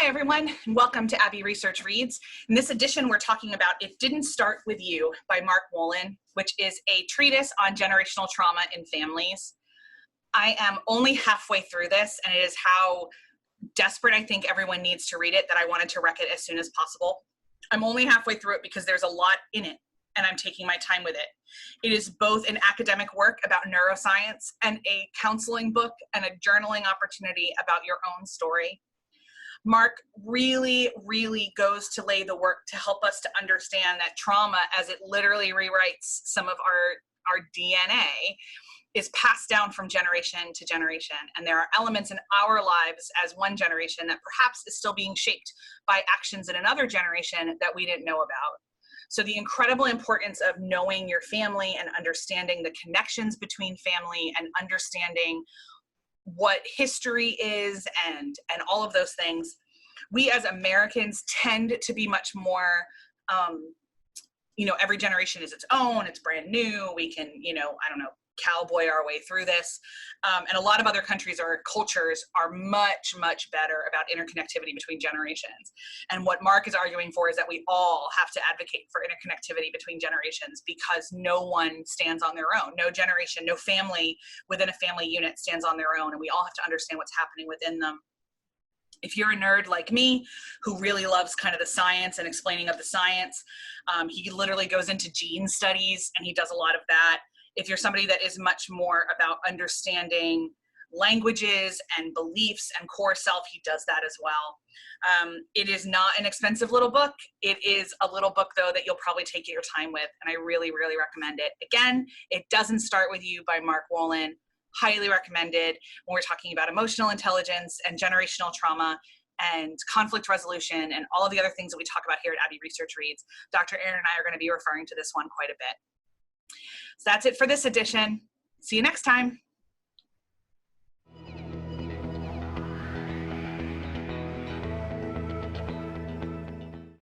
Hi everyone, and welcome to Abbey Research Reads. In this edition, we're talking about It Didn't Start With You by Mark Wolynn, which is a treatise on generational trauma in families. I am only halfway through this, and it is how desperate I think everyone needs to read it that I wanted to wreck it as soon as possible. I'm only halfway through it because there's a lot in it, and I'm taking my time with it. It is both an academic work about neuroscience and a counseling book and a journaling opportunity about your own story. Mark really goes to lay the work to help us to understand that trauma, as it literally rewrites some of our DNA, is passed down from generation to generation. And there are elements in our lives as one generation that perhaps is still being shaped by actions in another generation that we didn't know about. So the incredible importance of knowing your family and understanding the connections between family and understanding what history is and all of those things. We as Americans tend to be much more, every generation is its own, it's brand new, we can, cowboy our way through this. And a lot of other countries or cultures are much better about interconnectivity between generations. And what Mark is arguing for is that we all have to advocate for interconnectivity between generations because no one stands on their own. No generation, no family within a family unit stands on their own, and we all have to understand what's happening within them. If you're a nerd like me, who really loves kind of the science and explaining of the science, he literally goes into gene studies and he does a lot of that. If you're somebody that is much more about understanding languages and beliefs and core self, he does that as well. It is not an expensive little book. It is a little book, though, that you'll probably take your time with, and I really recommend it. Again, It Doesn't Start With You by Mark Wolynn. Highly recommended when we're talking about emotional intelligence and generational trauma and conflict resolution and all of the other things that we talk about here at Abbey Research Reads. Dr. Aaron and I are going to be referring to this one quite a bit. So that's it for this edition. See you next time.